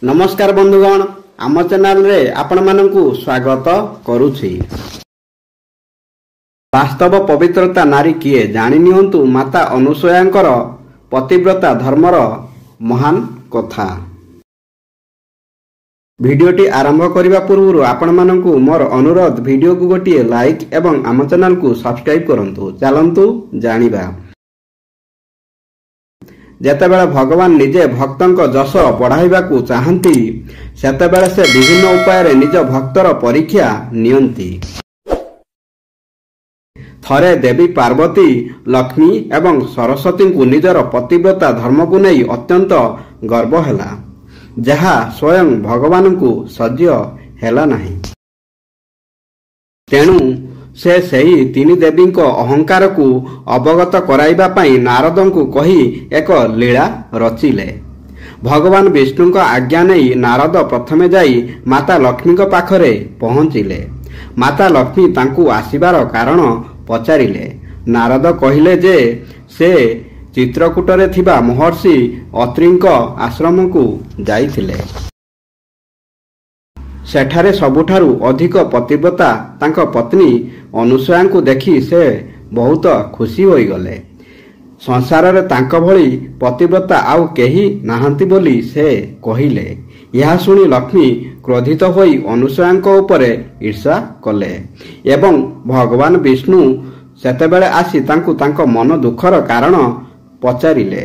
नमस्कार बंधुगण, आम चैनल रे आपण मानकु स्वागत करुछि। वास्तव पवित्रता नारी किए जानि नियंतु माता अनुसूयांकर पतिव्रता धर्मर महान कथा। भिडियोटी आरंभ करिबा पूर्व आपण मानकु मोर अनुरोध, भिडियो को गोटिए लाइक एवं आम चैनल को सब्सक्राइब करंतु। चलंतु जानिबा। जेतेबेले भगवान निजे भक्तंक जश बढ़ाइबाकू चाहंती सेतेबेले से विभिन्न उपाय रे निज भक्तर परीक्षा नियंती। थरे देवी पार्वती, लक्ष्मी एवं सरस्वती को निजर पतिव्रता धर्म को नहीं अत्यंत गर्व हैला, जहा स्वयं भगवान को सह्य हैला नहीं। तेणु से सही तीन देवी अहंकार को अवगत कराइबा पई नारद को कही एक लीला रचिले। भगवान विष्णु का आज्ञा नहीं नारद प्रथमे जाई माता लक्ष्मी पाखरे पहुंचिले। माता लक्ष्मी तांकू आसीबार कारण पचारिले। नारद कहिले जे से चित्रकूटरे थिबा महर्षि अत्रिंक आश्रम को जाइथिले। सेठारे सबुठारु अधिक पतिव्रता तांको पत्नी अनुसूया को देखि से बहुत खुशी होई गले। संसार रे तांको भली पतिव्रता आउ केही नाहंती बोली से कहिले। यह सुनी लक्ष्मी क्रोधित होई अनुसूया उपरे ईर्षा कले एवं भगवान विष्णु सेतेबेले आसी तांको तांको मन दुखर कारण पचारिले।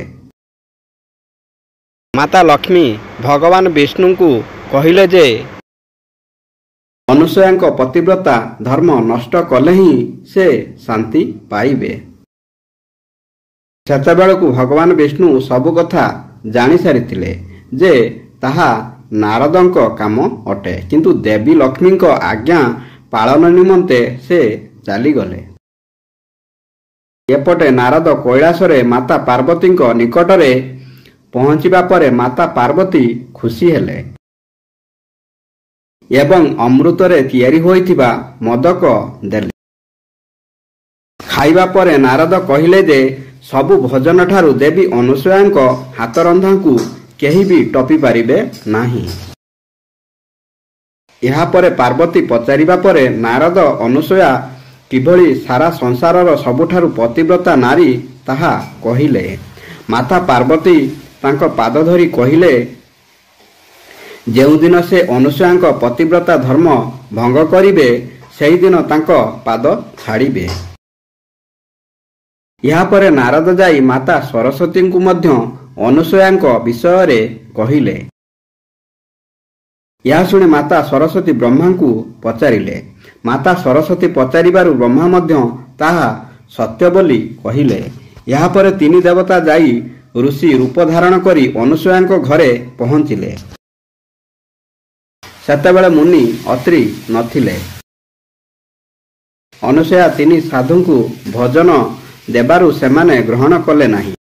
माता लक्ष्मी भगवान विष्णु को कहिले जे अनुसूया पतिव्रता धर्म नष्ट कले ही से शांति पाइबे। सेतेबेलकू भगवान विष्णु सबु कथा जानी सारिथिले जे ताहा नारदंक काम अटे, किंतु देवी लक्ष्मी आज्ञा पालन निमंते से चली गले। एपटे नारद कैलासरे माता पार्वती निकटरे पहुंचीबा परे माता पार्वती खुशी हेले एवं अमृतरे तैयारी होइथिबा मोदक देले। खाइबा परे नारद कहिले जे सबु भोजन ठारू देवी अनुसूयांक हाथ रंधा को केही भी टपी पारिबे नाही। यहाँ परे पार्वती पचारिबा परे नारद अनुसूया किभली सारा संसारर सबुठारू पतिव्रता नारी ताहा कहिले। माता पार्वती तांको पाद धरी कहिले जेउ दिन से अनुसूया पतिव्रता धर्म भंग करिबे सेही दिन तांको पाद छाड़िबे। यहाँ परे नारद जाई माता सरस्वती को मध्य अनुसूया विषय रे कहिले। यह सुनी माता सरस्वती ब्रह्मा को पचारिले। माता सरस्वती पचारिबारु ब्रह्मा मध्य ताहा सत्य बोली कहिले। यहाँ परे तीन देवता जाई ऋषि रूप धारण करी अनुसूया घरे पहुंचिले। सेतेबेले मुनि अत्रि नथिले। अनुसूया तीन साधु को भोजन देबारु सेमाने ग्रहण कले नाही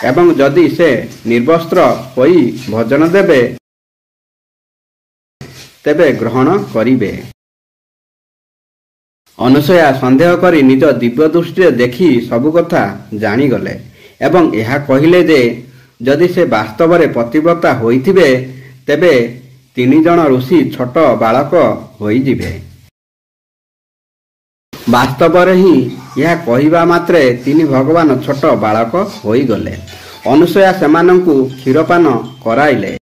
एवं जदि से निर्वस्त्र होई भोजन देबे तेबे ग्रहण करिबे। अनुसूया संदेह करी निज दिव्य दृष्टि देखि सबु कथा जानी गले एवं यह कहिले जे जदि से वास्तव में पतिव्रता होइथिबे तेबे तीन जन ऋषि छोट बालक होई जिबे। वास्तव रे ही यह कहिबा मात्रे तीन भगवान छोट बालक होई गले। अनुसूया सेमानंकु क्षीरपान कराइले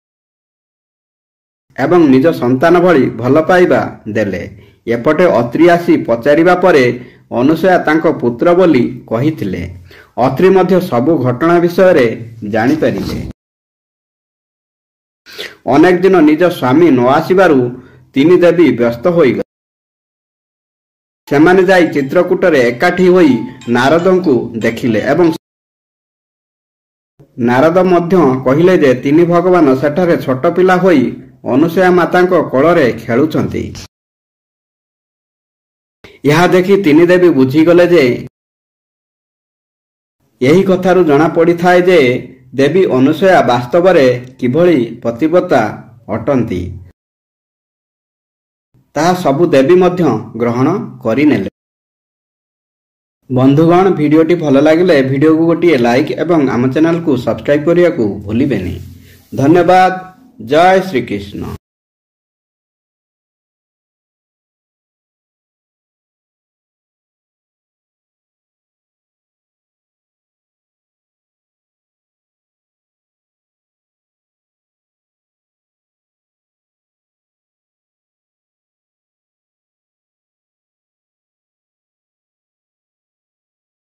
एवं निज संतान भली भल पाइबा देले। एपटे अत्रि आसी पचारिबा परे अनुसूया तांको पुत्र बोली कहिथिले। अत्रि मध्य सबु घटना विषय रे जानि परिले। अनेक दिन निज स्वामी न आसिबारु तीन देवी व्यस्त होई गले। सेमाने जाई चित्रकूटरे एकाठी होई नारदंकु देखिले एवं नारद मध्य कहिले जे तीन भगवान सेठारे छोट पिला होई अनुसूया मातांको कोଳରେ खेलुछंती। यह देखि तीन देवी बुझीगले जे यही कथारु जना पड़ी थाए जे देवी अनुसूया वास्तव में किभली पतिव्रता अटंती ताहा सबु देवी मध्य ग्रहण करिनेले। बंधुगण, भिडियोटी भल लागिले भिडियो को गोटिए लाइक एवं आम चैनल को सब्सक्राइब करिया को भूलिबेनी। ଧନ୍ୟବାଦ। ଜୟ ଶ୍ରୀକୃଷ୍ଣ।